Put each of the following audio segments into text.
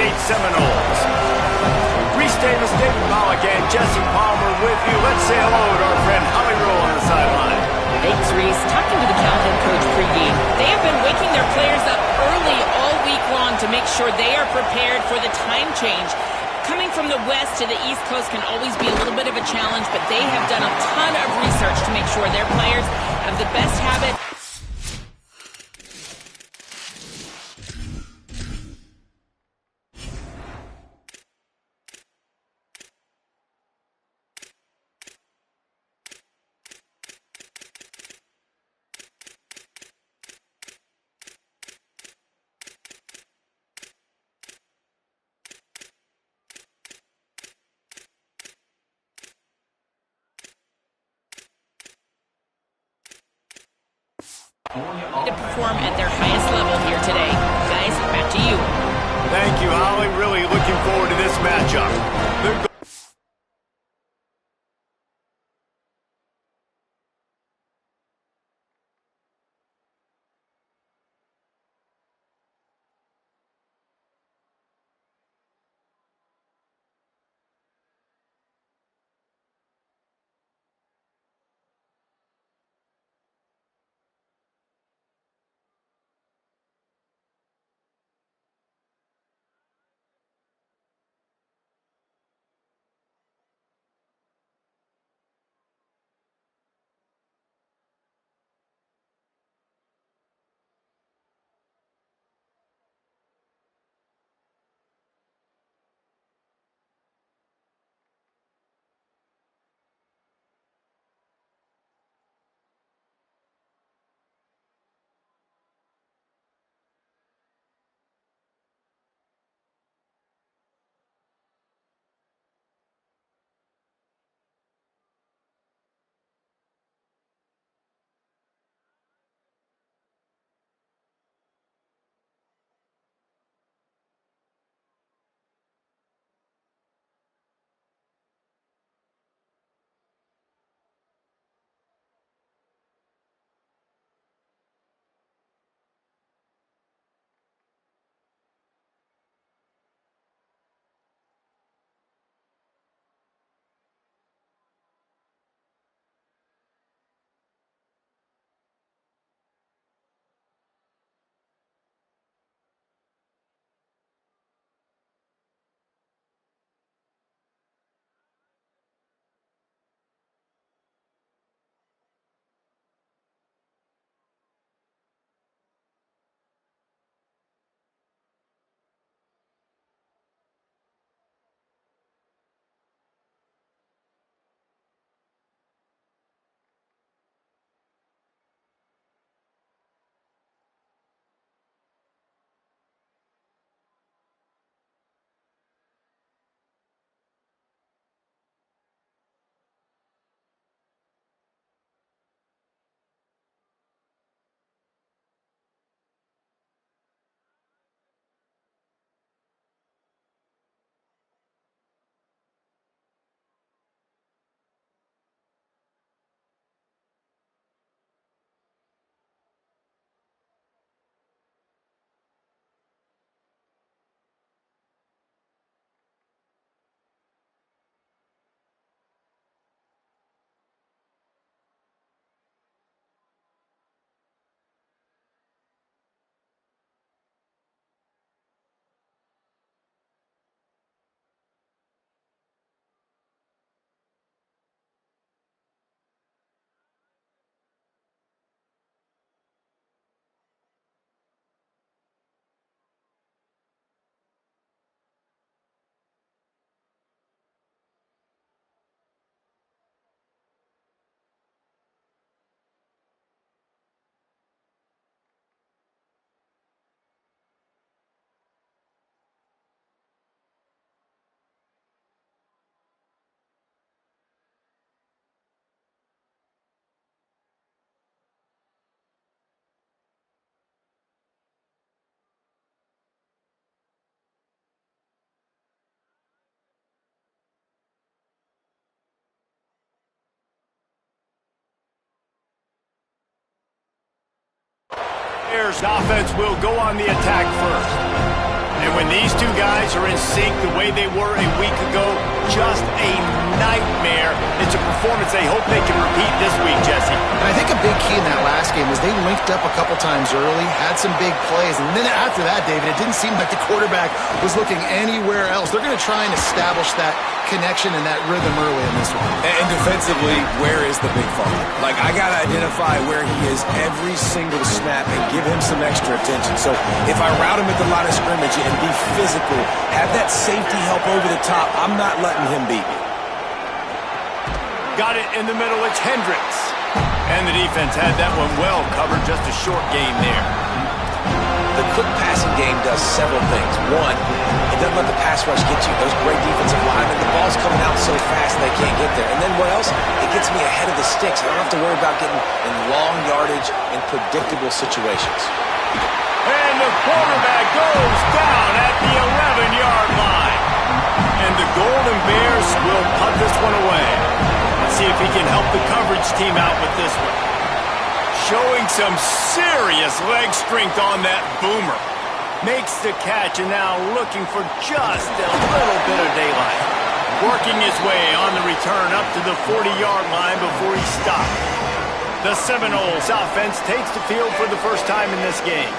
State Seminoles. Reese Davis, David Pollock, and Jesse Palmer with you. Let's say hello to our friend Holly Rowe on the sideline. Thanks, Reese. Talking to the Cal head coach pregame, they have been waking their players up early all week long to make sure they are prepared for the time change. Coming from the west to the east coast can always be a little bit of a challenge, but they have done a ton of research to make sure their players have the best habit. To perform at their highest level here today. Guys, back to you. Thank you, Holly. Really looking forward to this matchup. Bears offense will go on the attack first. And And when these two guys are in sync the way they were a week ago, just a nightmare. It's a performance they hope they can repeat this week, Jesse. And I think a big key in that last game was they linked up a couple times early, had some big plays, and then after that, David, it didn't seem like the quarterback was looking anywhere else. They're going to try and establish that connection and that rhythm early in this one. And defensively, where is the big father? Like, I got to identify where he is every single snap and give him some extra attention. So if I route him at the line of scrimmage and be physical, have that safety help over the top, I'm not letting him beat me. Got it in the middle, it's Hendricks. And the defense had that one well covered, just a short gain there. The quick passing game does several things. One, it doesn't let the pass rush get you. Those great defensive linemen, the ball's coming out so fast they can't get there. And then what else? It gets me ahead of the sticks. I don't have to worry about getting in long yardage and predictable situations. And the quarterback goes down at the 11-yard line. And the Golden Bears will punt this one away. Let's see if he can help the coverage team out with this one. Showing some serious leg strength on that boomer. Makes the catch and now looking for just a little bit of daylight. Working his way on the return up to the 40-yard line before he stopped. The Seminoles offense takes the field for the first time in this game.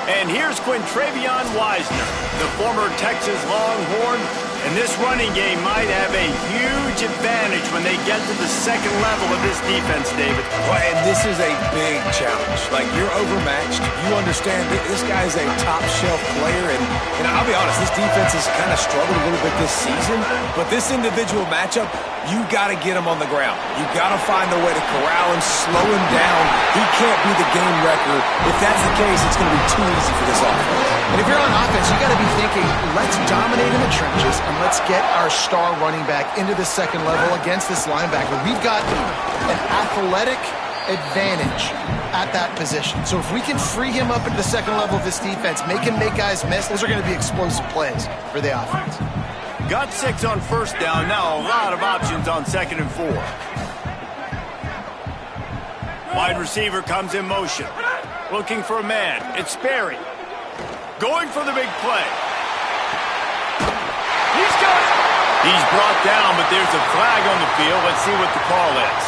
And here's Quintravion Wisener, the former Texas Longhorn. And this running game might have a huge advantage when they get to the second level of this defense, David. Well, and this is a big challenge. Like, you're overmatched. You understand that this guy's a top-shelf player. And I'll be honest, this defense has kind of struggled a little bit this season. But this individual matchup, you got to get him on the ground. You got to find a way to corral him, slow him down. He can't be the game wrecker. If that's the case, it's going to be too easy for this offense. And if you're on offense, you got to be thinking, let's dominate in the trenches and let's get our star running back into the second level against this linebacker. We've got an athletic advantage at that position. So if we can free him up into the second level of this defense, make him make guys miss, those are going to be explosive plays for the offense. Got 6 on first down. Now a lot of options on 2nd and 4. Wide receiver comes in motion. Looking for a man. It's Sperry. Going for the big play. He's got it. He's brought down, but there's a flag on the field. Let's see what the call is.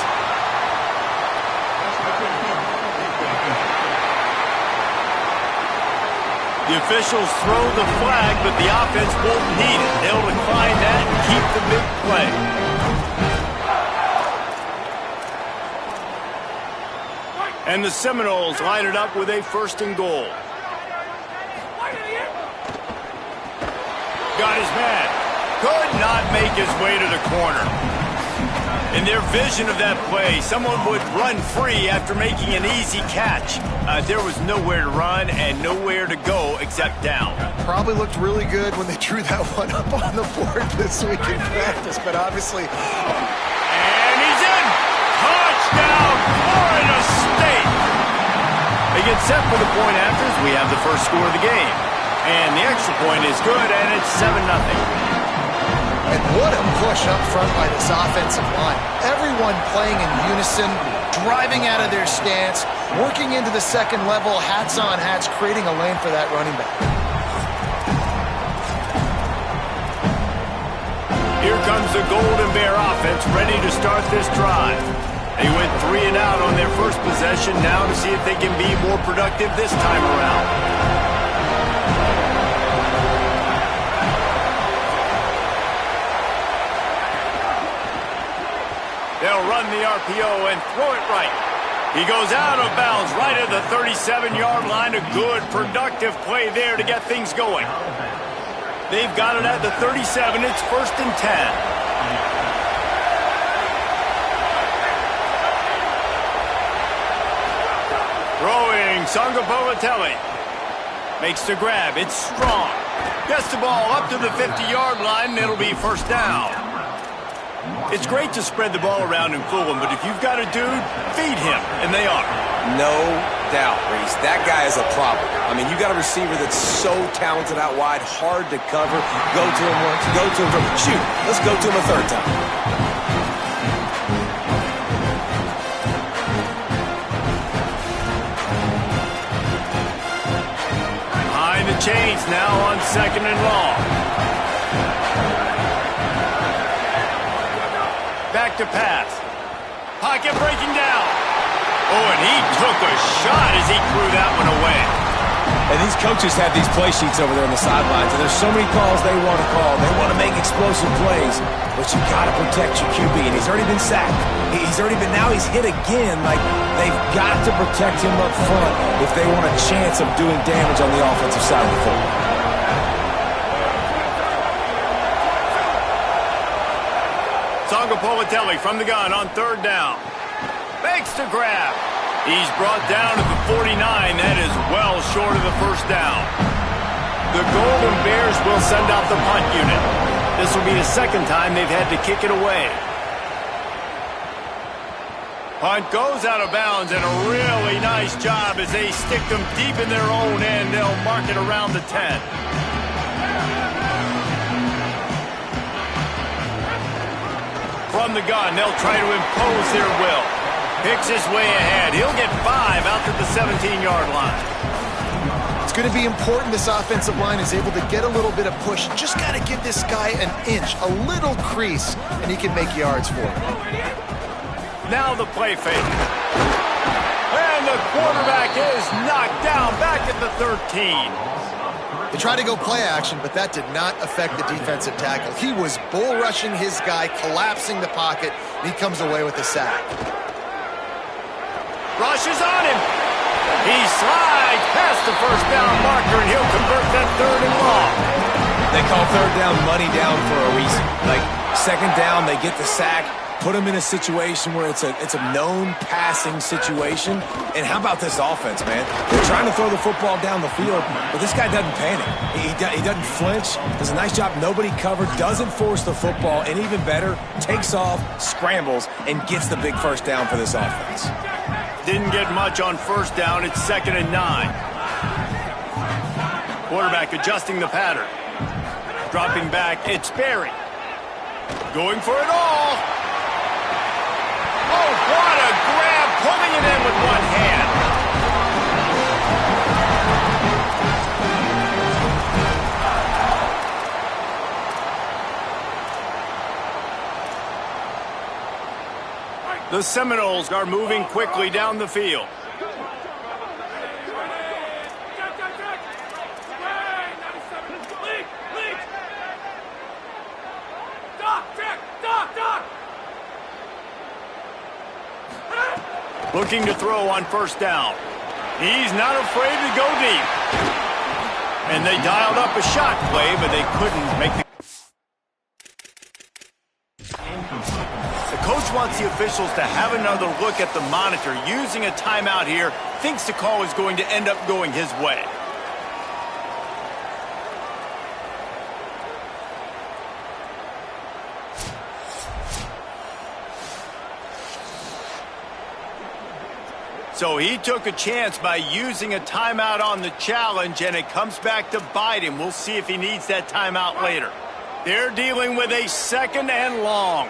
The officials throw the flag, but the offense won't need it. They'll decline that and keep the big play. And the Seminoles line it up with a 1st and goal. Got his man. Could not make his way to the corner. In their vision of that play, someone would run free after making an easy catch. There was nowhere to run and nowhere to go except down. Probably looked really good when they drew that one up on the board this week in practice, but obviously... And he's in! Touchdown, Florida State! They get set for the point afters. We have the first score of the game. And the extra point is good, and it's 7-0. And what a push up front by this offensive line. Everyone playing in unison, driving out of their stance, working into the second level, hats on hats, creating a lane for that running back. Here comes the Golden Bear offense, ready to start this drive. They went 3 and out on their first possession, now to see if they can be more productive this time around. They'll run the RPO and throw it right. He goes out of bounds right at the 37-yard line. A good, productive play there to get things going. They've got it at the 37. It's 1st and 10. Throwing, Sangapolatelli. Makes the grab. It's strong. Gets the ball up to the 50-yard line, and it'll be 1st down. It's great to spread the ball around and fool him, but if you've got a dude, feed him, and they are. No doubt, Reese. That guy is a problem. I mean, you got a receiver that's so talented out wide, hard to cover. Go to him once, go to him twice. Shoot, let's go to him a 3rd time. Behind the change now on 2nd and long. Back to pass. Pocket breaking down. Oh, and he took a shot as he threw that one away. And these coaches have these play sheets over there on the sidelines, and there's so many calls they want to call. They want to make explosive plays, but you got to protect your QB, and he's already been sacked. Now he's hit again. Like, they've got to protect him up front if they want a chance of doing damage on the offensive side of the football. Politelli from the gun on 3rd down. Makes the grab. He's brought down to the 49. That is well short of the 1st down. The Golden Bears will send out the punt unit. This will be the 2nd time they've had to kick it away. Punt goes out of bounds, and a really nice job as they stick them deep in their own end. They'll mark it around the 10. From the gun, they'll try to impose their will. Picks his way ahead. He'll get 5 out to the 17-yard line. It's going to be important this offensive line is able to get a little bit of push. Just got to give this guy an inch, a little crease, and he can make yards for it. Now the play fake. And the quarterback is knocked down back at the 13. They tried to go play action, but that did not affect the defensive tackle. He was bull rushing his guy, collapsing the pocket, and he comes away with a sack. Rushes on him. He slides past the 1st down marker, and he'll convert that 3rd and long. They call 3rd down money down for a reason. Like, 2nd down, they get the sack, put them in a situation where it's a known passing situation. And how about this offense, man? They're trying to throw the football down the field, but this guy doesn't panic. He doesn't flinch. Does a nice job. Nobody covered. Doesn't force the football. And even better, takes off, scrambles, and gets the big 1st down for this offense. Didn't get much on 1st down. It's 2nd and 9. Quarterback adjusting the pattern. Dropping back, it's Berry. Going for it all. Oh, what a grab, pulling it in with one hand. The Seminoles are moving quickly down the field. Looking to throw on 1st down. He's not afraid to go deep. And they dialed up a shot play, but they couldn't make the... The coach wants the officials to have another look at the monitor. Using a timeout here, thinks the call is going to end up going his way. So he took a chance by using a timeout on the challenge, and it comes back to bite him. We'll see if he needs that timeout later. They're dealing with a 2nd and long.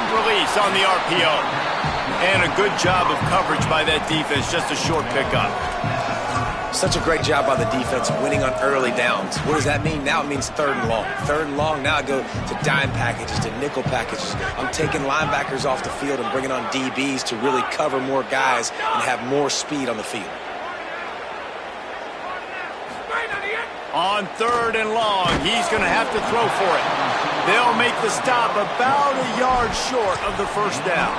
Decent release on the RPO. And a good job of coverage by that defense, just a short pickup. Such a great job by the defense winning on early downs. What does that mean? Now it means 3rd and long. 3rd and long, now I go to dime packages, to nickel packages. I'm taking linebackers off the field and bringing on DBs to really cover more guys and have more speed on the field. On 3rd and long, he's going to have to throw for it. They'll make the stop about a yard short of the 1st down.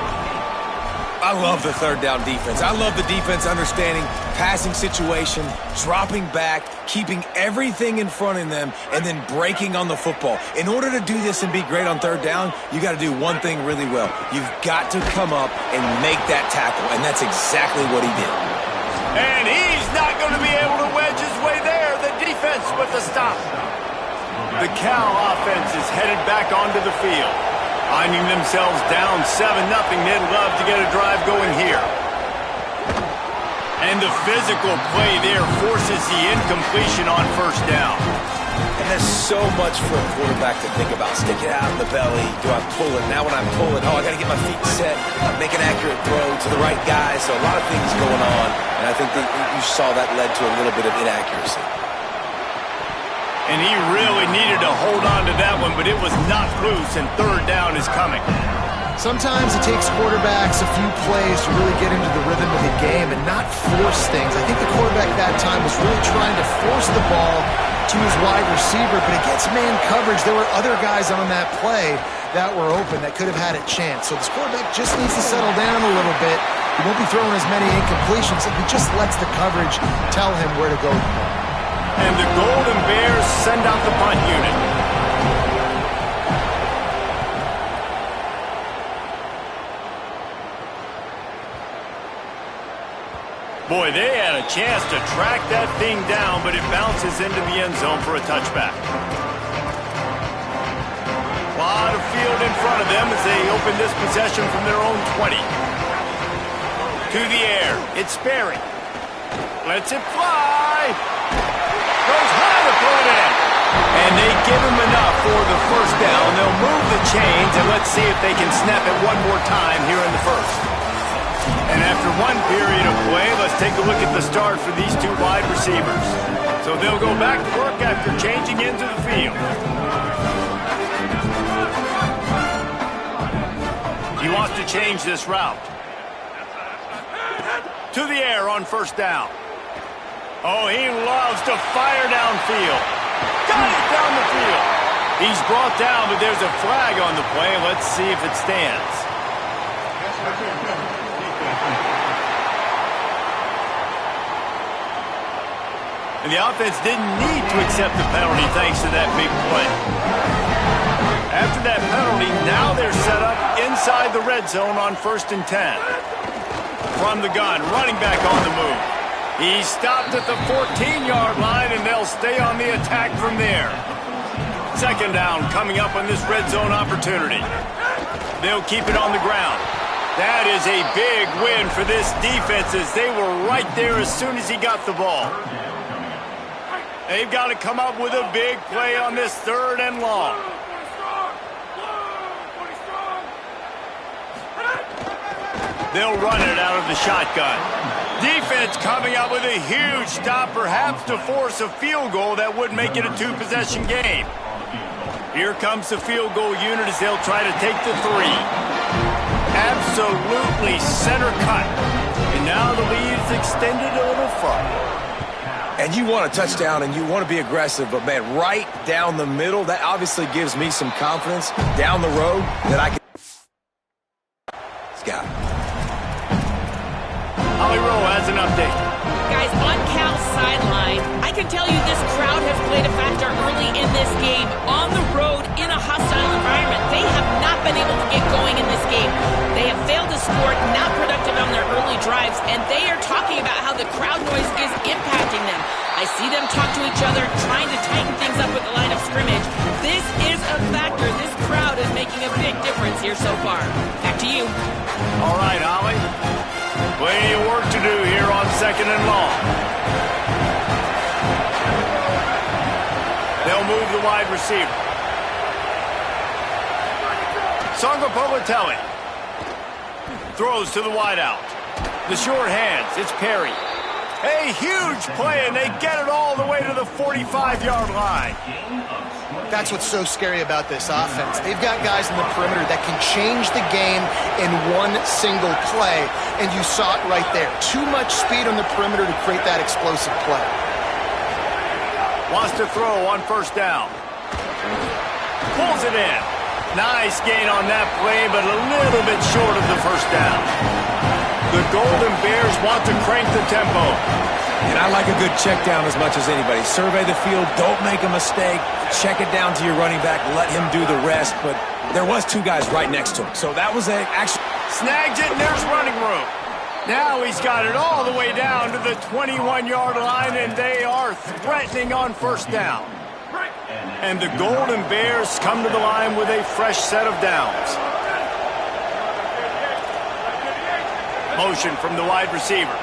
I love the 3rd down defense. I love the defense understanding passing situation, dropping back, keeping everything in front of them, and then breaking on the football. In order to do this and be great on 3rd down, you got to do one thing really well. You've got to come up and make that tackle, and that's exactly what he did. And he's not going to be able to wedge his way there. The defense with the stop. The Cal offense is headed back onto the field. Finding themselves down 7-0, they'd love to get a drive going here. And the physical play there forces the incompletion on 1st down. And there's so much for a quarterback to think about. Stick it out in the belly. Do I pull it? Now when I'm pulling, I got to get my feet set. Make an accurate throw to the right guy. So a lot of things going on. And I think that you saw that led to a little bit of inaccuracy. And he really needed to hold on to that one, but it was not loose, and 3rd down is coming. Sometimes it takes quarterbacks a few plays to really get into the rhythm of the game and not force things. I think the quarterback that time was really trying to force the ball to his wide receiver, but against man coverage, there were other guys on that play that were open that could have had a chance. So this quarterback just needs to settle down a little bit. He won't be throwing as many incompletions if he just lets the coverage tell him where to go. And the Golden Bears send out the punt unit. Boy, they had a chance to track that thing down, but it bounces into the end zone for a touchback. A lot of field in front of them as they open this possession from their own 20. To the air. It's Sperry. Lets it fly. Goes high to throw it in. And they give him enough for the 1st down. They'll move the chains, and let's see if they can snap it one more time here in the 1st. And after one period of play, let's take a look at the start for these two wide receivers. So they'll go back to work after changing into the field. He wants to change this route. To the air on 1st down. Oh, he loves to fire downfield. Got it down the field. He's brought down, but there's a flag on the play. Let's see if it stands. And the offense didn't need to accept the penalty thanks to that big play. After that penalty, now they're set up inside the red zone on 1st and 10. From the gun, running back on the move. He stopped at the 14-yard line, and they'll stay on the attack from there. 2nd down coming up on this red zone opportunity. They'll keep it on the ground. That is a big win for this defense as they were right there as soon as he got the ball. They've got to come up with a big play on this 3rd and long. They'll run it out of the shotgun. Defense coming up with a huge stop, perhaps to force a field goal that would make it a 2-possession game. Here comes the field goal unit as they'll try to take the 3. Absolutely center cut. And now the lead is extended a little further. And you want a touchdown and you want to be aggressive, but man, right down the middle, that obviously gives me some confidence down the road that I can. Scott. Holly Rowe has an update. Guys, on Cal's sideline, I can tell you this crowd has played a factor early in this game. On the road, in a hostile environment, they have not been able to get going in this game. They have failed to score, not productive on their early drives, and they are talking about how the crowd noise is impacting them. I see them talk to each other, trying to tighten things up with the line of scrimmage. This is a factor. This crowd is making a big difference here so far. Back to you. All right, Holly. Plenty of work to do here on 2nd and long. They'll move the wide receiver. Cfb27 throws to the wideout. The short hands, it's Perry. A huge play, and they get it all the way to the 45-yard line. That's what's so scary about this offense. They've got guys in the perimeter that can change the game in one single play, and you saw it right there. Too much speed on the perimeter to create that explosive play. Wants to throw on first down. Pulls it in. Nice gain on that play, but a little bit short of the first down. The Golden Bears want to crank the tempo. And I like a good check down as much as anybody. Survey the field, don't make a mistake, check it down to your running back, let him do the rest. But there was two guys right next to him, so that was actually... Snags it, and there's running room. Now he's got it all the way down to the 21-yard line, and they are threatening on first down. And the Golden Bears come to the line with a fresh set of downs. Motion from the wide receiver.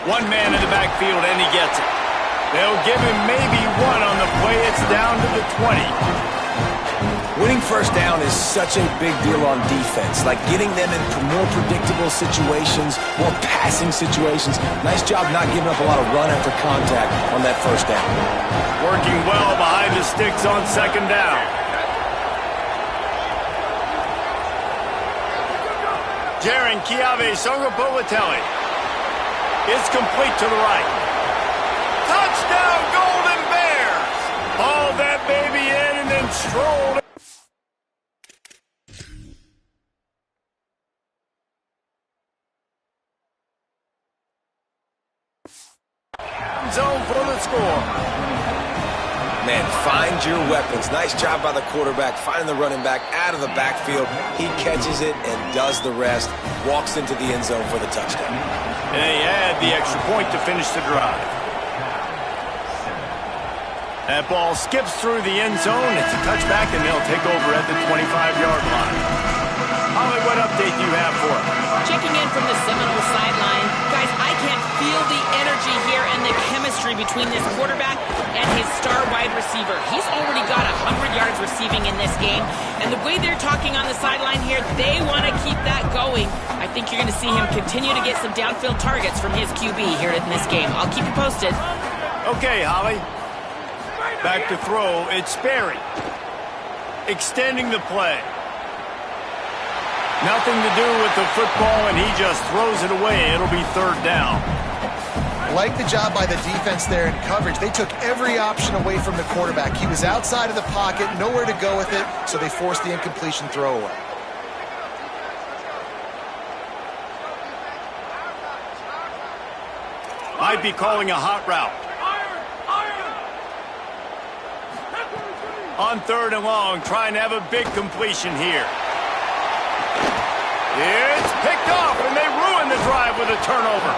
One man in the backfield, and he gets it. They'll give him maybe one on the play. It's down to the 20. Winning first down is such a big deal on defense, like getting them in more predictable situations, more passing situations. Nice job not giving up a lot of run after contact on that first down. Working well behind the sticks on second down. Cfb27 is complete to the right. Touchdown, Golden Bears! Hauled that baby in and then strolled. Zone for the score. Man, find your weapons. Nice job by the quarterback, finding the running back out of the backfield. He catches it and does the rest. Walks into the end zone for the touchdown. And he had the extra point to finish the drive. That ball skips through the end zone. It's a touchback, and they'll take over at the 25-yard line. Holly, what update do you have for us? Checking in from the Seminole sideline. Guys, I can't feel the energy here and the chemistry between this quarterback and his star wide receiver. He's already got 100 yards receiving in this game, and the way they're talking on the sideline here, they want to keep that going. I think you're going to see him continue to get some downfield targets from his QB here in this game. I'll keep you posted. Okay, Holly. Back to throw. It's Sperry. Extending the play. Nothing to do with the football, and he just throws it away. It'll be third down. Like the job by the defense there in coverage. They took every option away from the quarterback. He was outside of the pocket, nowhere to go with it, so they forced the incompletion throwaway. Might be calling a hot route. On third and long, trying to have a big completion here. It's picked off, and they ruin the drive with a turnover.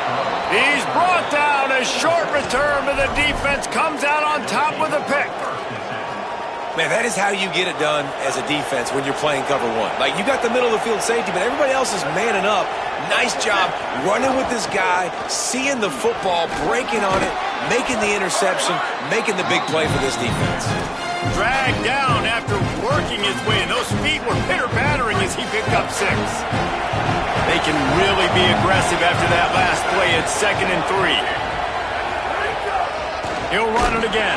He's brought down. A short return, but the defense comes out on top with a pick. Man, that is how you get it done as a defense when you're playing cover one. Like, you got the middle of the field safety, but everybody else is manning up. Nice job running with this guy, seeing the football, breaking on it, making the interception, making the big play for this defense. Dragged down after working his way, and those feet were pitter-pattering as he picked up 6. They can really be aggressive after that last play. It's 2nd and 3. He'll run it again.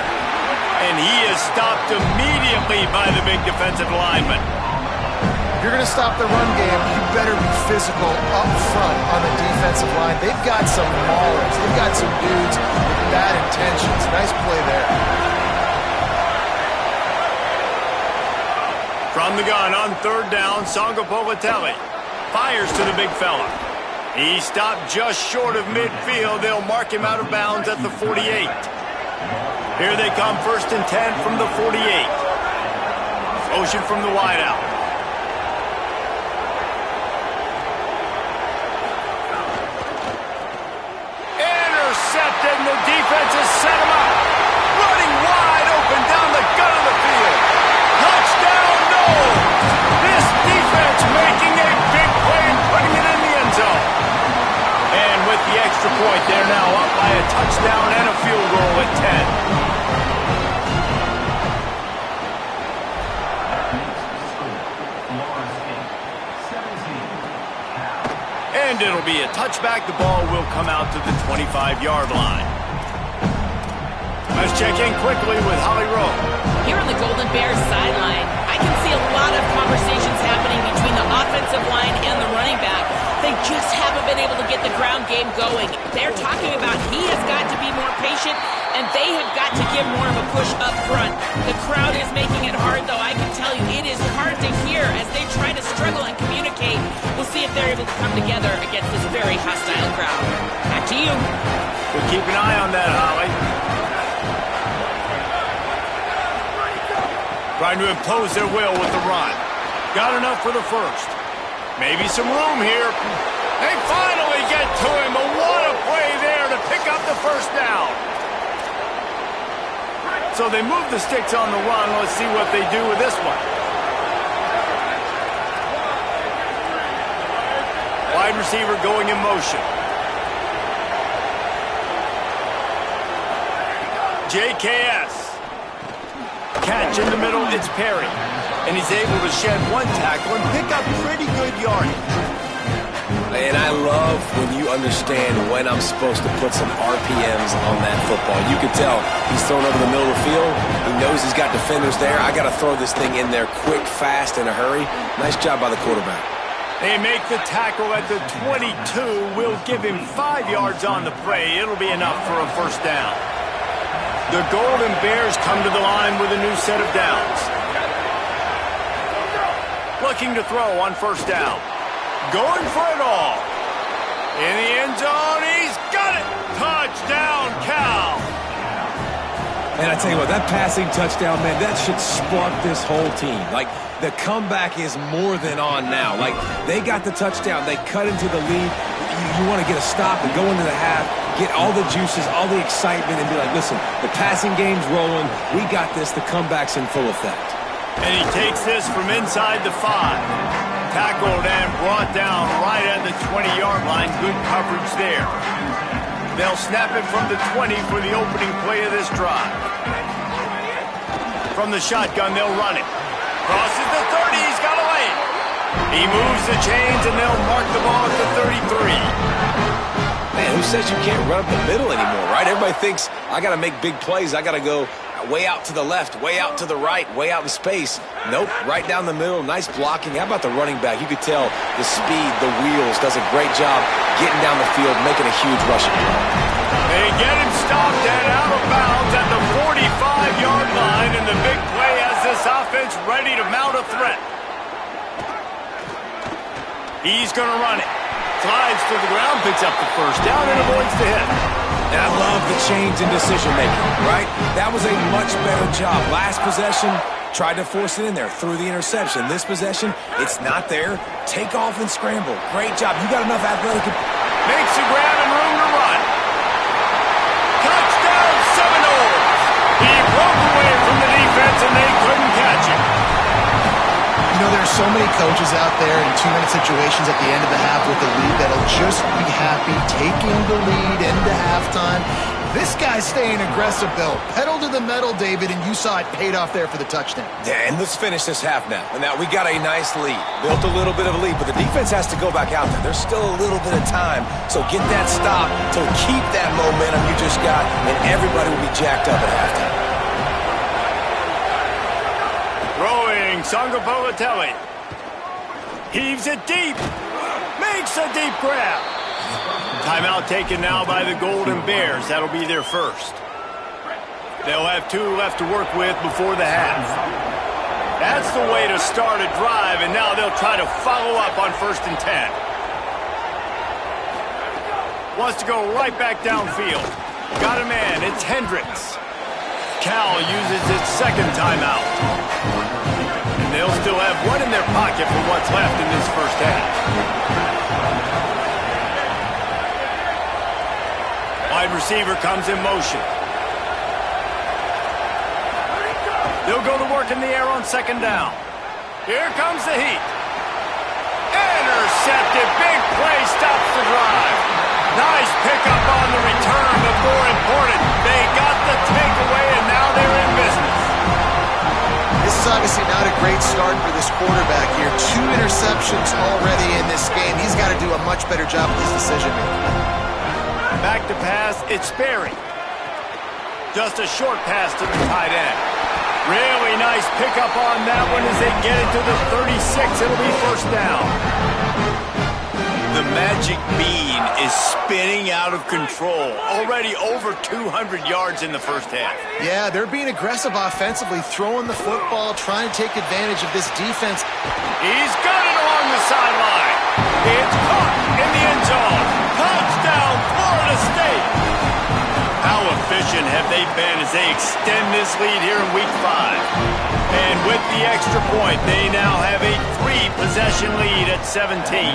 And he is stopped immediately by the big defensive lineman. If you're going to stop the run game, you better be physical up front on the defensive line. They've got some maulers. They've got some dudes with bad intentions. Nice play there. From the gun on third down, Cfb27 fires to the big fella. He stopped just short of midfield. They'll mark him out of bounds at the 48. Here they come, 1st and 10 from the 48. Motion from the wideout. Intercepted, and the defense has set him up. Running wide open down the gut of the field. Touchdown, no! This defense making a big play and putting it in the end zone. And with the extra point, they're now up by a touchdown and a field goal at 10. And it'll be a touchback. The ball will come out to the 25-yard line. Let's check in quickly with Holly Rowe. Here on the Golden Bears sideline, I can see a lot of conversations happening between the offensive line and the running back. They just haven't been able to get the ground game going. They're talking about he has got to be more patient, and they have got to give more of a push up front. The crowd is making it hard, though. I can tell you it is hard to hear as they try to struggle and communicate. We'll see if they're able to come together against this very hostile crowd. Back to you. We'll keep an eye on that, Holly. Trying to impose their will with the run. Got enough for the first. Maybe some room here. They finally get to him. But what a play there to pick up the first down. So they move the sticks on the run. Let's see what they do with this one. Wide receiver going in motion. JKS. Catch in the middle, it's Perry. And he's able to shed one tackle and pick up pretty good yardage. And I love when you understand when I'm supposed to put some RPMs on that football. You can tell he's thrown over the middle of the field. He knows he's got defenders there. I got to throw this thing in there quick, fast, in a hurry. Nice job by the quarterback. They make the tackle at the 22. We'll give him 5 yards on the play. It'll be enough for a first down. The Golden Bears come to the line with a new set of downs. Looking to throw on first down. Going for it all. In the end zone, he's got it. Touchdown, Cal. And I tell you what, that passing touchdown, man, that should spark this whole team. Like, the comeback is more than on now. Like, they got the touchdown. They cut into the lead. You want to get a stop and go into the half, get all the juices, all the excitement, and be like, listen, the passing game's rolling. We got this. The comeback's in full effect. And he takes this from inside the 5. Tackled and brought down right at the 20-yard line. Good coverage there. They'll snap it from the 20 for the opening play of this drive. From the shotgun, they'll run it. Crosses the 30. He's got to lay it. He moves the chains, and they'll mark the ball at the 33. Man, who says you can't run up the middle anymore, right? Everybody thinks, I got to make big plays. I got to go way out to the left, way out to the right, way out in space. Nope, right down the middle. Nice blocking. How about the running back? You could tell the speed, the wheels, does a great job getting down the field, making a huge rushing play. They get him stopped and out of bounds at the 45-yard line, and the big play has this offense ready to mount a threat. He's going to run it. Slides to the ground, picks up the first down, and avoids the hit. And I love the change in decision-making, right? That was a much better job. Last possession, tried to force it in there, threw the interception. This possession, it's not there. Take off and scramble. Great job. You got enough athletic. Makes a grab and room to run. Touchdown, Seminoles. He broke away from the defense, and they couldn't catch him. You know, there's so many coaches out there in 2-minute situations at the end of the half with the lead that'll just be happy taking the lead into halftime. This guy's staying aggressive, though. Pedal to the metal, David, and you saw it paid off there for the touchdown. Yeah, and let's finish this half now. And now we got a nice lead. Built a little bit of a lead, but the defense has to go back out there. There's still a little bit of time. So get that stop to keep that momentum you just got, and everybody will be jacked up at halftime. Throwing, Sangapolatelli. Heaves it deep. Makes a deep grab. Timeout taken now by the Golden Bears. That'll be their first. They'll have 2 left to work with before the half. That's the way to start a drive, and now they'll try to follow up on 1st and 10. Wants to go right back downfield. Got a man. It's Hendricks. Cal uses its second timeout. And they'll still have one in their pocket for what's left in this first half. Wide receiver comes in motion. They'll go to work in the air on 2nd down. Here comes the heat. Intercepted. Big play stops the drive. Nice pickup on the return, but more important, they got the takeaway, and now they're in business. This obviously not a great start for this quarterback here. 2 interceptions already in this game. He's got to do a much better job with his decision-making. Back to pass, it's Sperry. Just a short pass to the tight end. Really nice pickup on that one as they get it to the 36. It'll be first down. The magic bean is spinning out of control. Already over 200 yards in the first half. Yeah, they're being aggressive offensively, throwing the football, trying to take advantage of this defense. He's got it along the sideline. It's caught in the end zone. Touchdown, Florida State. How efficient have they been as they extend this lead here in Week 5? And with the extra point, they now have a 3-possession lead at 17.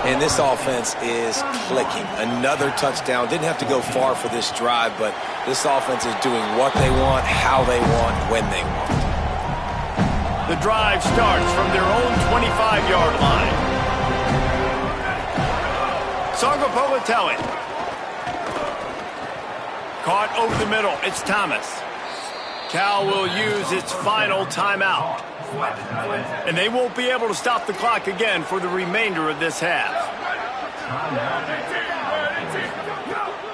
And this offense is clicking. Another touchdown. Didn't have to go far for this drive, but this offense is doing what they want, how they want, when they want. The drive starts from their own 25-yard line. Cfb27. Caught over the middle. It's Thomas. Cal will use its final timeout. And they won't be able to stop the clock again for the remainder of this half.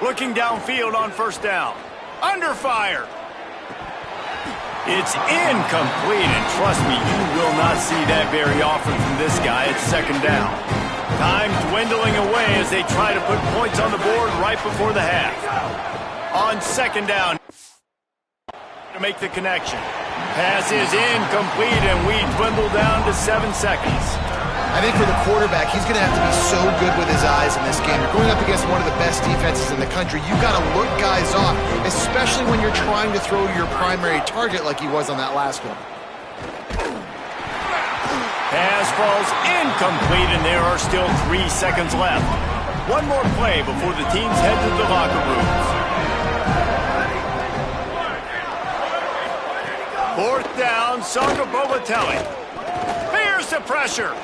Looking downfield on first down. Under fire. It's incomplete, and trust me, you will not see that very often from this guy at second down. Time dwindling away as they try to put points on the board right before the half. On second down, to make the connection. Pass is incomplete, and we dwindle down to 7 seconds. I think for the quarterback, he's going to have to be so good with his eyes in this game. You're going up against one of the best defenses in the country. You've got to look guys off, especially when you're trying to throw to your primary target like he was on that last one. Pass falls incomplete, and there are still 3 seconds left. One more play before the teams head to the locker rooms. Fourth down, Cfb27. Here's the pressure.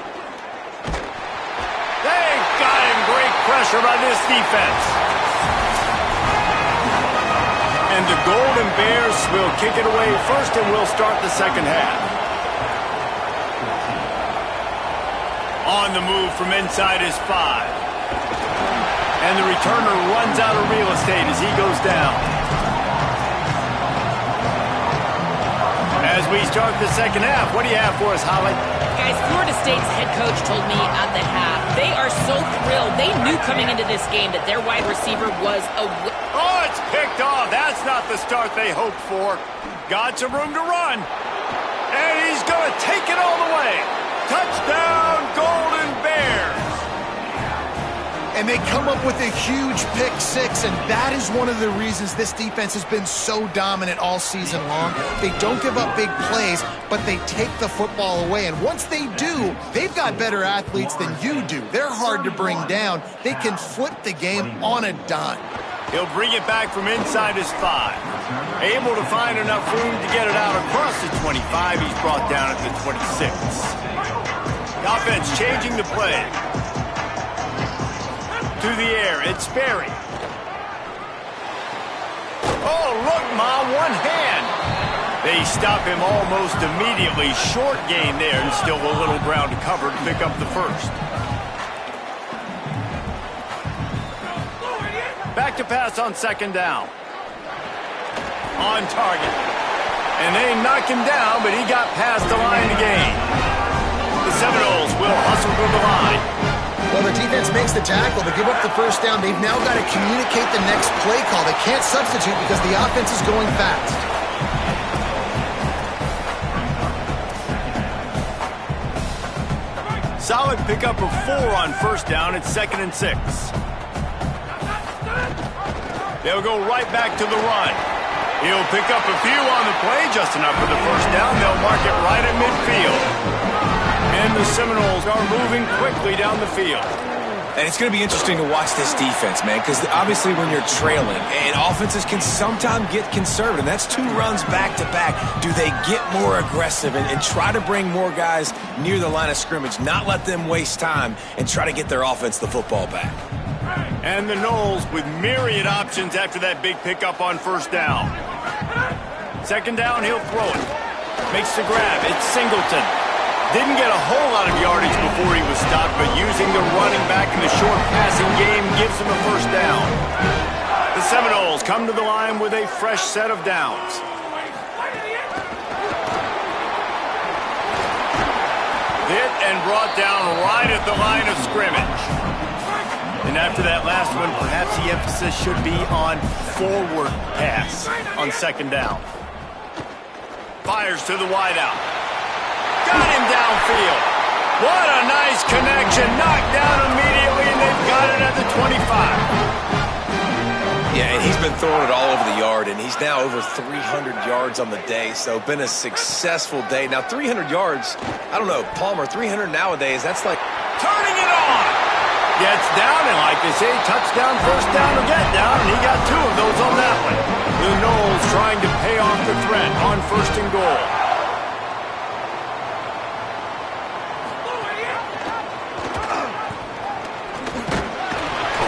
They've got him. Great pressure by this defense. And the Golden Bears will kick it away first, and we'll start the second half. On the move from inside is 5. And the returner runs out of real estate as he goes down. As we start the second half, what do you have for us, Holly? Guys, Florida State's head coach told me at the half, they are so thrilled. They knew coming into this game that their wide receiver was a... Oh, it's picked off. That's not the start they hoped for. Got some room to run. And he's going to take it all the way. Touchdown, Golden Bears. And they come up with a huge pick 6, and that is one of the reasons this defense has been so dominant all season long. They don't give up big plays, but they take the football away. And once they do, they've got better athletes than you do. They're hard to bring down. They can flip the game on a dime. He'll bring it back from inside his 5. Able to find enough room to get it out across the 25. He's brought down at the 26. The offense changing the play. To the air, it's Sperry. Oh, look, Ma, one hand. They stop him almost immediately. Short gain there, and still a little ground to cover to pick up the first. Back to pass on second down. On target. And they knock him down, but he got past the line to gain. The Seminoles will hustle to the line. Well, the defense makes the tackle. They give up the first down. They've now got to communicate the next play call. They can't substitute because the offense is going fast. Solid pickup of 4 on first down. It's 2nd and 6. They'll go right back to the run. He'll pick up a few on the play, just enough for the first down. They'll mark it right at midfield. And the Seminoles are moving quickly down the field. And it's going to be interesting to watch this defense, man, because obviously when you're trailing, and offenses can sometimes get conservative. That's 2 runs back-to-back. Do they get more aggressive and try to bring more guys near the line of scrimmage, not let them waste time, and try to get their offense the football back? And the Noles with myriad options after that big pickup on first down. Second down, he'll throw it. Makes the grab. It's Singleton. Didn't get a whole lot of yardage before he was stopped, but using the running back in the short passing game gives him a first down. The Seminoles come to the line with a fresh set of downs. Hit and brought down right at the line of scrimmage. And after that last one, perhaps the emphasis should be on forward pass on second down. Fires to the wideout. Got him downfield. What a nice connection. Knocked down immediately, and they've got it at the 25. Yeah, and he's been throwing it all over the yard, and he's now over 300 yards on the day, so been a successful day. Now, 300 yards, I don't know, Palmer, 300 nowadays, that's like turning it on. Gets down, and like they say, touchdown, first down, or get down, and he got 2 of those on that one. The Noles trying to pay off the threat on first and goal.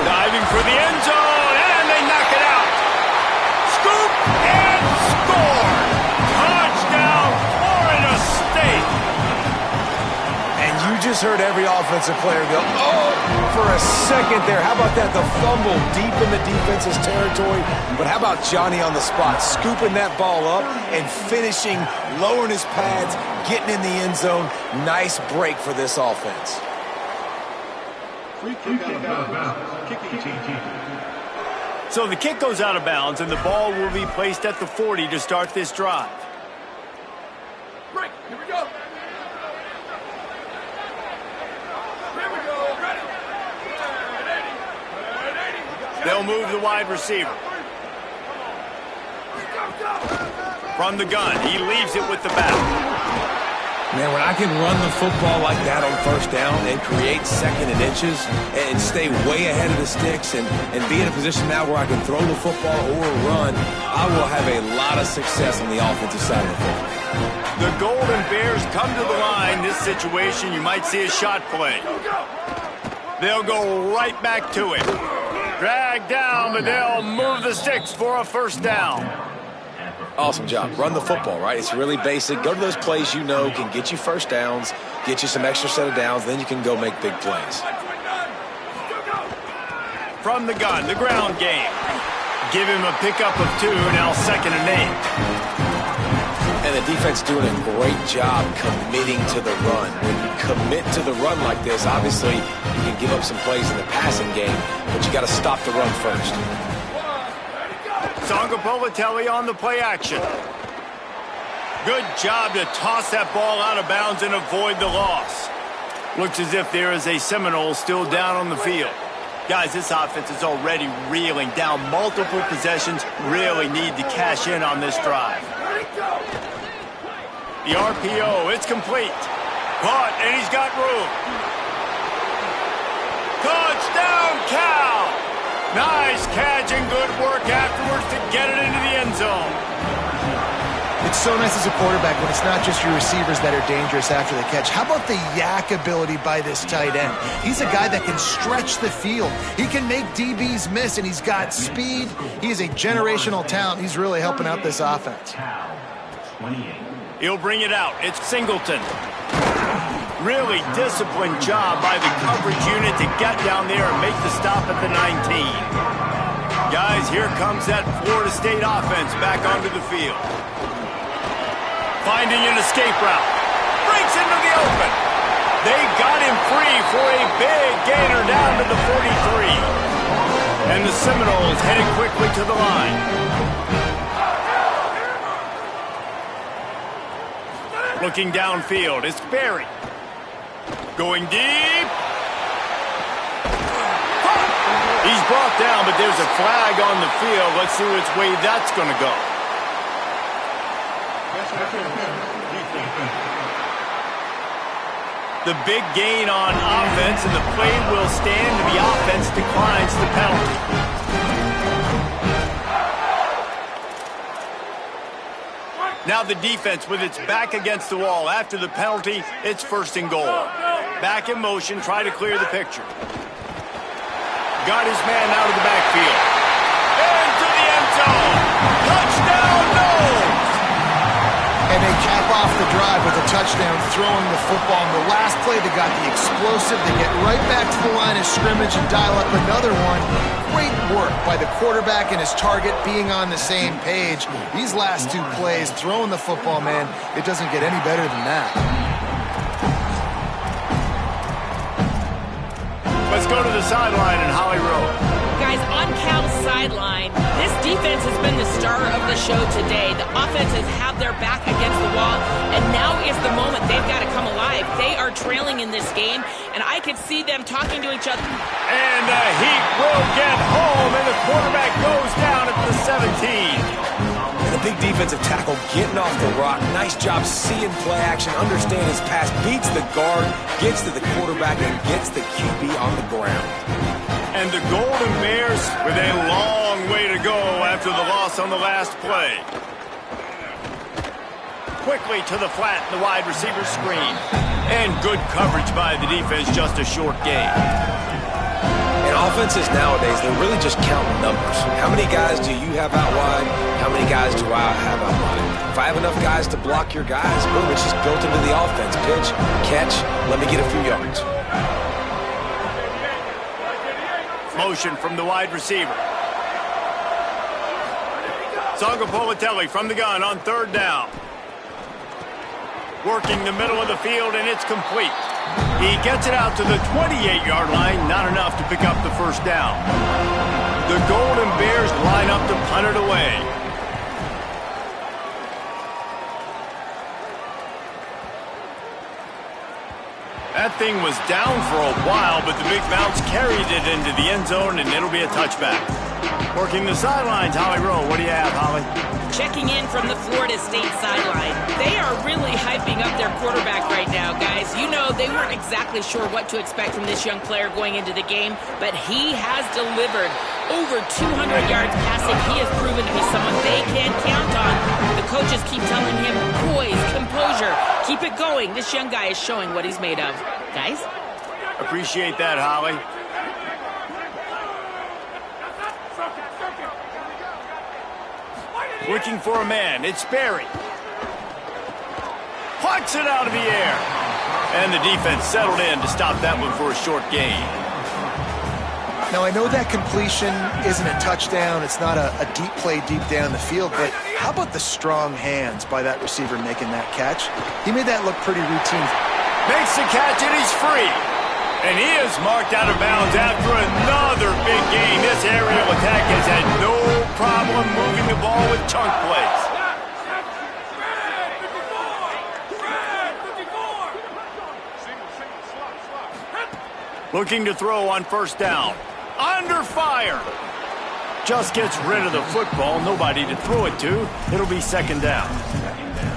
Diving for the end zone, and they knock it out. Scoop and score. Touchdown, Florida State. And you just heard every offensive player go, oh, for a second there. How about that? The fumble deep in the defense's territory. But how about Johnny on the spot, scooping that ball up and finishing, lowering his pads, getting in the end zone. Nice break for this offense. So the kick goes out of bounds, and the ball will be placed at the 40 to start this drive. Break. Here we go. They'll move the wide receiver. From the gun, he leaves it with the back. Man, when I can run the football like that on first down and create second and inches and stay way ahead of the sticks and be in a position now where I can throw the football or run, I will have a lot of success on the offensive side of the football. The Golden Bears come to the line. This situation, you might see a shot play. They'll go right back to it. Drag down, but they'll move the sticks for a first down. Awesome job. Run the football, right? It's really basic. Go to those plays you know can get you first downs, get you some extra set of downs, then you can go make big plays. From the gun, the ground game. Give him a pickup of 2, now 2nd and 8. And the defense doing a great job committing to the run. When you commit to the run like this, obviously you can give up some plays in the passing game, but you got to stop the run first. Songapolitelli on the play action. Good job to toss that ball out of bounds and avoid the loss. Looks as if there is a Seminole still down on the field. Guys, this offense is already reeling down multiple possessions. Really need to cash in on this drive. The RPO, it's complete. Caught, and he's got room. Touchdown, Cal! Nice catch and good work afterwards to get it into the end zone. It's so nice as a quarterback when it's not just your receivers that are dangerous after the catch. How about the yak ability by this tight end? He's a guy that can stretch the field. He can make DBs miss, and he's got speed. He is a generational talent. He's really helping out this offense. He'll bring it out. It's Singleton. Really disciplined job by the coverage unit to get down there and make the stop at the 19. Guys, here comes that Florida State offense back onto the field. Finding an escape route. Breaks into the open. They got him free for a big gainer down to the 43. And the Seminoles headed quickly to the line. Looking downfield, it's Berry. Going deep. He's brought down, but there's a flag on the field. Let's see which way that's going to go. The big gain on offense, and the play will stand, and the offense declines the penalty. Now the defense with its back against the wall. After the penalty, it's first and goal. Back in motion, try to clear the picture. Got his man out of the backfield. Into the end zone. Touchdown, Noles! And they cap off the drive with a touchdown throwing the football. In the last play, they got the explosive. They get right back to the line of scrimmage and dial up another one. Great work by the quarterback and his target being on the same page. These last two plays, throwing the football, man, it doesn't get any better than that. Let's go to the sideline in Holly Rowe. Guys, on Cal's sideline, this defense has been the star of the show today. The offense has had their back against the wall, and now is the moment they've got to come alive. They are trailing in this game, and I could see them talking to each other. And the Heat will get home, and the quarterback goes down at the 17. And a big defensive tackle getting off the rock. Nice job seeing play action, understand his pass, beats the guard, gets to the quarterback, and gets the QB on the ground. And the Golden Bears with a long way to go after the loss on the last play. Quickly to the flat, the wide receiver screen. And good coverage by the defense, just a short gain. And offenses nowadays, they're really just counting numbers. How many guys do you have out wide? How many guys do I have out wide? If I have enough guys to block your guys, boom, it's just built into the offense. Pitch, catch, let me get a few yards. Motion from the wide receiver. Cfb27 from the gun on third down. Working the middle of the field, and it's complete. He gets it out to the 28-yard line, not enough to pick up the first down. The Golden Bears line up to punt it away. That thing was down for a while, but the Big Mouts carried it into the end zone, and it'll be a touchback. Working the sidelines, Holly Rowe. What do you have, Holly? Checking in from the Florida State sideline. They are really hyping up their quarterback right now, guys. You know, they weren't exactly sure what to expect from this young player going into the game, but he has delivered over 200 yards passing. He has proven to be someone they can count on. The coaches keep telling him, poise, composure, keep it going. This young guy is showing what he's made of. Guys? Appreciate that, Holly. Looking for a man. It's Barry. Plucks it out of the air. And the defense settled in to stop that one for a short gain. Now, I know that completion isn't a touchdown. It's not a deep play deep down the field, but how about the strong hands by that receiver making that catch? He made that look pretty routine. Makes the catch, and he's free. And he is marked out of bounds after another big gain. This aerial attack has had no problem moving the ball with chunk plays. Looking to throw on first down. Under fire. Just gets rid of the football. Nobody to throw it to. It'll be second down.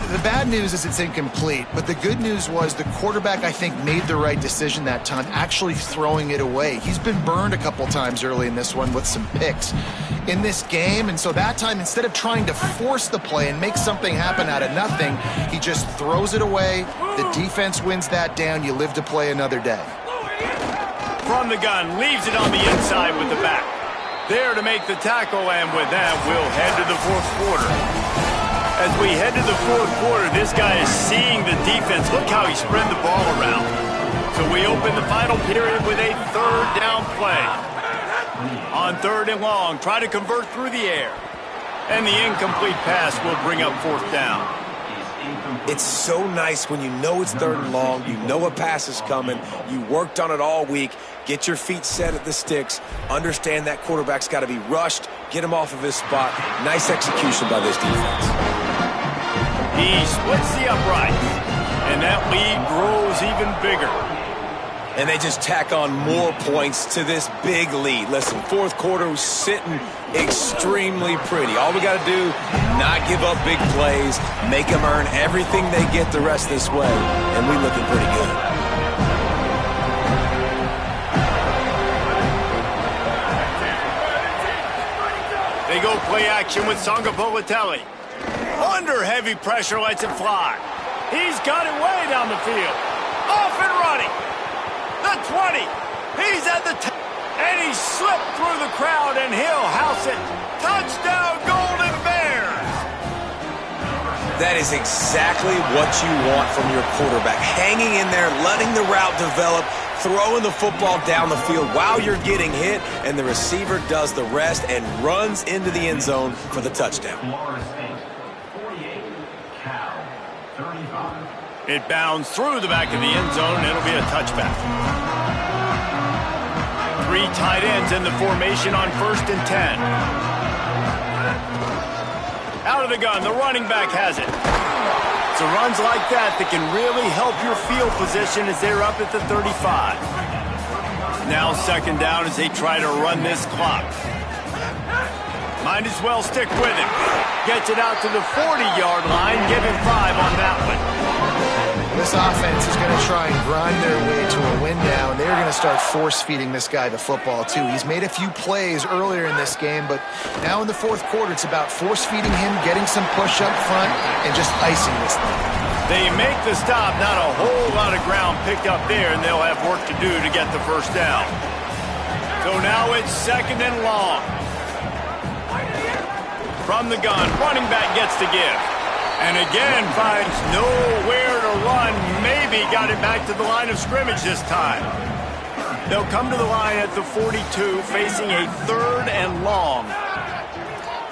The bad news is it's incomplete, but the good news was the quarterback, I think, made the right decision that time, actually throwing it away. He's been burned a couple times early in this one with some picks in this game, and so that time, instead of trying to force the play and make something happen out of nothing, he just throws it away. The defense wins that down. You live to play another day. From the gun, leaves it on the inside with the back. There to make the tackle, and with that, we'll head to the fourth quarter. As we head to the fourth quarter, this guy is seeing the defense. Look how he spread the ball around. So we open the final period with a third down play. On third and long, try to convert through the air. And the incomplete pass will bring up fourth down. It's so nice when you know it's third and long, you know a pass is coming, you worked on it all week, get your feet set at the sticks, understand that quarterback's got to be rushed, get him off of his spot. Nice execution by this defense. He splits the uprights, and that lead grows even bigger. And they just tack on more points to this big lead. Listen, fourth quarter was sitting extremely pretty. All we got to do, not give up big plays, make them earn everything they get the rest of this way, and we looking pretty good. They go play action with Cfb27. Under heavy pressure, lets it fly. He's got it way down the field. Off and running. The 20. He's at the 10. And he slipped through the crowd, and he'll house it. Touchdown, Golden Bears. That is exactly what you want from your quarterback. Hanging in there, letting the route develop, throwing the football down the field while you're getting hit, and the receiver does the rest and runs into the end zone for the touchdown. It bounds through the back of the end zone, and it'll be a touchback. 3 tight ends in the formation on 1st and 10. Out of the gun, the running back has it. It's runs like that can really help your field position as they're up at the 35. Now 2nd down as they try to run this clock. Might as well stick with him. Gets it out to the 40-yard line. Give him 5 on that one. This offense is going to try and grind their way to a win now, and they're going to start force-feeding this guy the football, too. He's made a few plays earlier in this game, but now in the 4th quarter, it's about force-feeding him, getting some push up front, and just icing this thing. They make the stop. Not a whole lot of ground picked up there, and they'll have work to do to get the 1st down. So now it's 2nd and long. From the gun, running back gets to give. And again, finds nowhere to run. Maybe got it back to the line of scrimmage this time. They'll come to the line at the 42, facing a 3rd and long.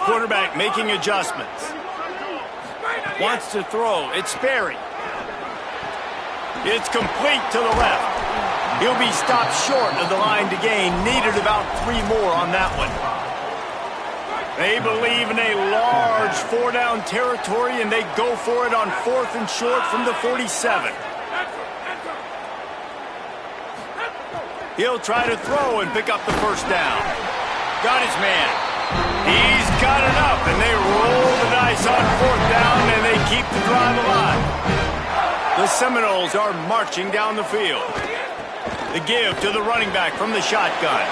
Quarterback making adjustments. Wants to throw. It's Sperry. It's complete to the left. He'll be stopped short of the line to gain. Needed about 3 more on that one. They believe in a large 4-down territory, and they go for it on 4th and short from the 47. He'll try to throw and pick up the 1st down. Got his man. He's got it up, and they roll the dice on 4th down, and they keep the drive alive. The Seminoles are marching down the field. The give to the running back from the shotgun.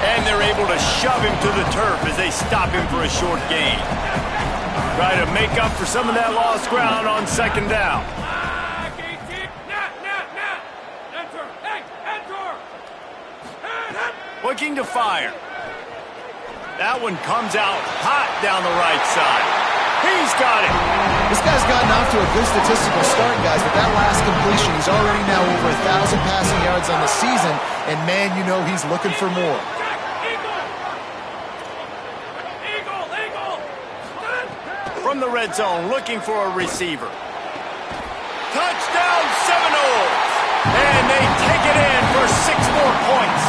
And they're able to shove him to the turf as they stop him for a short gain. Try to make up for some of that lost ground on 2nd down. Looking to fire. That one comes out hot down the right side. He's got it. This guy's gotten off to a good statistical start, guys, but that last completion, he's already now over 1,000 passing yards on the season, and man, you know he's looking for more. From the red zone, looking for a receiver. Touchdown Seminoles! And they take it in for 6 more points.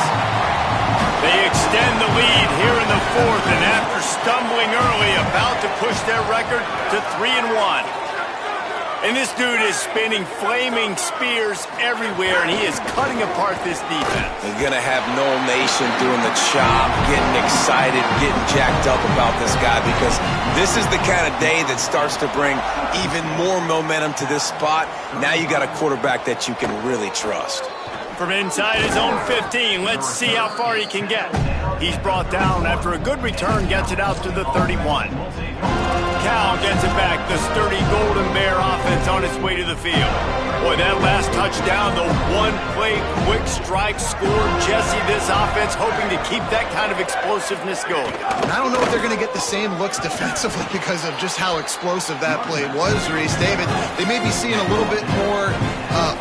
They extend the lead here in the 4th, and after stumbling early, about to push their record to 3-1. And this dude is spinning flaming spears everywhere, and he is cutting apart this defense. You're going to have Noel Nation doing the chop, getting excited, getting jacked up about this guy, because this is the kind of day that starts to bring even more momentum to this spot. Now you got a quarterback that you can really trust. From inside his own 15, let's see how far he can get. He's brought down after a good return, gets it out to the 31. Cal gets it back. The sturdy Golden Bear offense on its way to the field. Boy, that last touchdown, the one-play quick strike score. Jesse, this offense hoping to keep that kind of explosiveness going. I don't know if they're going to get the same looks defensively because of just how explosive that play was, Reese. David, they may be seeing a little bit more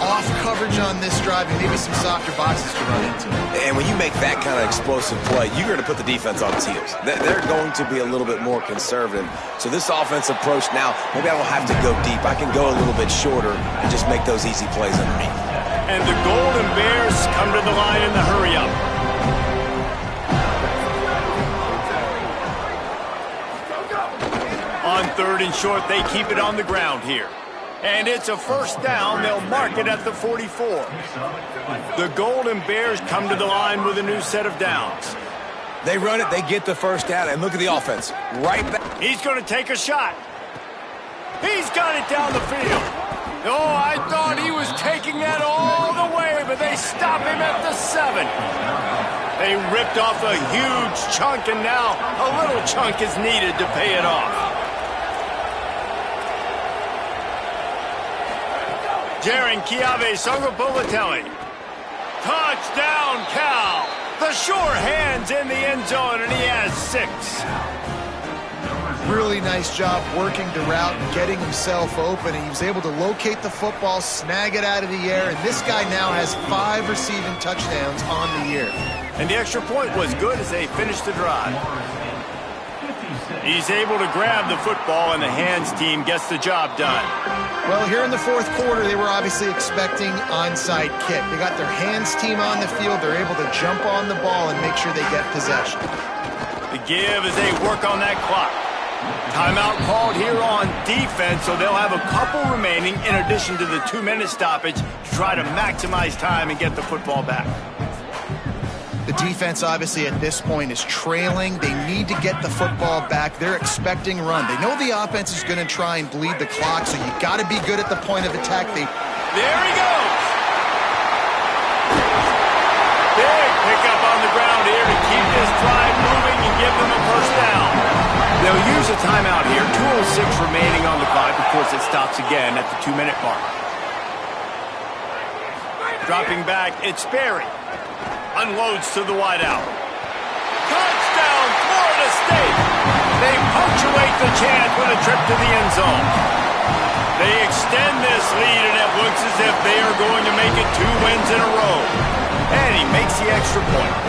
off coverage on this drive and maybe some softer boxes to run into. And when you make that kind of explosive play, you're going to put the defense on its heels. They're going to be a little bit more conservative. So this offense approach now, maybe I don't have to go deep. I can go a little bit shorter and just make those easy plays underneath. And the Golden Bears come to the line in the hurry-up. On 3rd and short, they keep it on the ground here. And it's a 1st down. They'll mark it at the 44. The Golden Bears come to the line with a new set of downs. They run it, they get the 1st down, and look at the offense. Right back. He's going to take a shot. He's got it down the field. Oh, I thought he was taking that all the way, but they stop him at the 7. They ripped off a huge chunk, and now a little chunk is needed to pay it off. Jaren Cfb27. Touchdown, Cal. The sure hands in the end zone, and he has 6. really nice job working the route and getting himself open. And he was able to locate the football, snag it out of the air, and this guy now has 5 receiving touchdowns on the year. And the extra point was good as they finished the drive. He's able to grab the football, and the hands team gets the job done. Well, here in the fourth quarter, they were obviously expecting onside kick. They got their hands team on the field. They're able to jump on the ball and make sure they get possession. The give as they work on that clock. Timeout called here on defense, so they'll have a couple remaining in addition to the 2-minute stoppage to try to maximize time and get the football back. The defense, obviously, at this point is trailing. They need to get the football back. They're expecting run. They know the offense is going to try and bleed the clock, so you got to be good at the point of attack. There he goes! Big pickup on the ground here to keep this drive moving and give them a first down. They'll use a timeout here. 2:06 remaining on the clock. Of course, it stops again at the 2-minute mark. Dropping back, it's Sperry. Unloads to the wideout. Touchdown, Florida State! They punctuate the chance with a trip to the end zone. They extend this lead, and it looks as if they are going to make it 2 wins in a row. And he makes the extra point.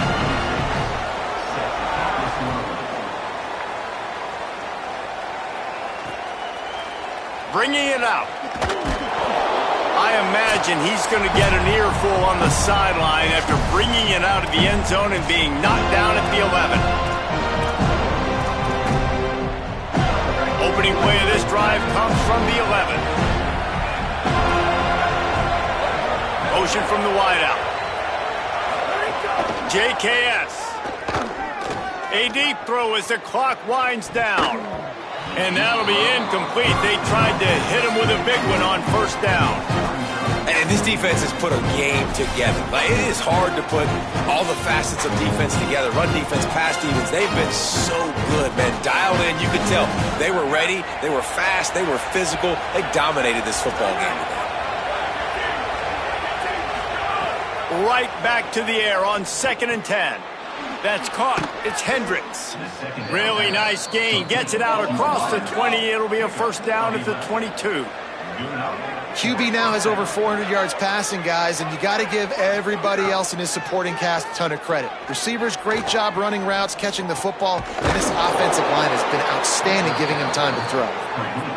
Bringing it out. I imagine he's going to get an earful on the sideline after bringing it out of the end zone and being knocked down at the 11. Opening play of this drive comes from the 11. Motion from the wideout. JKS. A deep throw as the clock winds down. And that'll be incomplete. They tried to hit him with a big one on first down. And this defense has put a game together. Like, it is hard to put all the facets of defense together. Run defense, pass defense, they've been so good, man. Dialed in, you can tell. They were ready, they were fast, they were physical. They dominated this football game today. Right back to the air on 2nd and 10. That's caught. It's Hendricks. Really nice gain. Gets it out across the 20. It'll be a first down at the 22. QB now has over 400 yards passing, guys, and you got to give everybody else in his supporting cast a ton of credit. Receivers, great job running routes, catching the football, and this offensive line has been outstanding, giving him time to throw.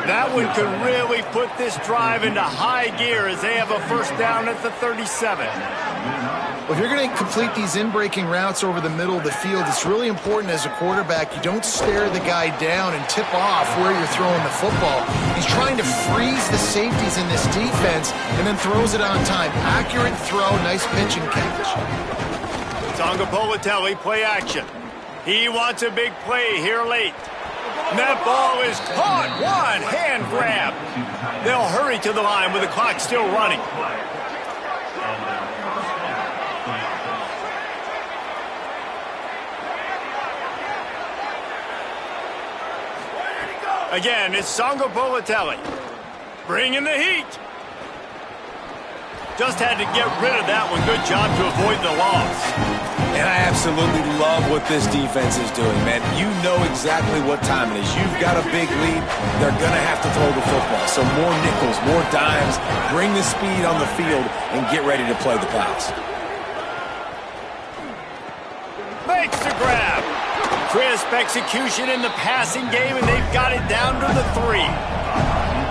That one could really put this drive into high gear as they have a first down at the 37. Well, if you're going to complete these in-breaking routes over the middle of the field, it's really important as a quarterback you don't stare the guy down and tip off where you're throwing the football. He's trying to freeze the safeties in this defense and then throws it on time. Accurate throw, nice pitch and catch. Tonga Politelli, play action. He wants a big play here late. And that ball is caught. One hand grab. They'll hurry to the line with the clock still running. Again, it's Songo Politelli. Bringing the heat. Just had to get rid of that one. Good job to avoid the loss. And I absolutely love what this defense is doing, man. You know exactly what time it is. You've got a big lead. They're going to have to throw the football. So more nickels, more dimes. Bring the speed on the field and get ready to play the pass. Makes the grab. Crisp execution in the passing game, and they've got it down to the 3.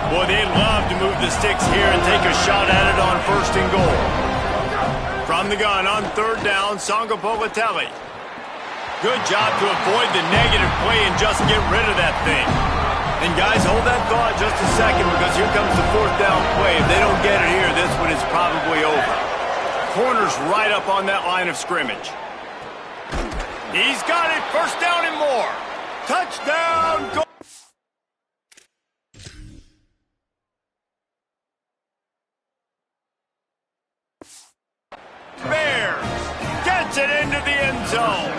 Boy, they love to move the sticks here and take a shot at it on 1st and goal. From the gun on 3rd down, Songo Politelli. Good job to avoid the negative play and just get rid of that thing. And guys, hold that thought just a second because here comes the 4th down play. If they don't get it here, this one is probably over. Corner's right up on that line of scrimmage. He's got it. First down and more. Touchdown. Goal. Bears gets it into the end zone.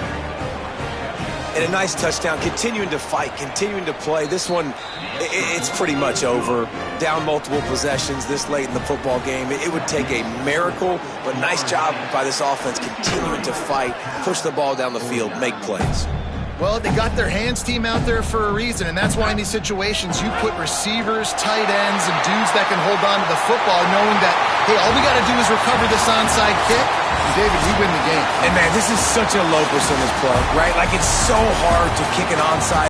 And a nice touchdown. Continuing to fight, continuing to play. This one, it's pretty much over. Down multiple possessions this late in the football game. It would take a miracle, but nice job by this offense continuing to fight, push the ball down the field, make plays. Well, they got their hands team out there for a reason, and that's why in these situations you put receivers, tight ends, and dudes that can hold on to the football, knowing that, hey, all we got to do is recover this onside kick, and David, we win the game. And, man, this is such a low percentage play, right? Like, it's so hard to kick an onside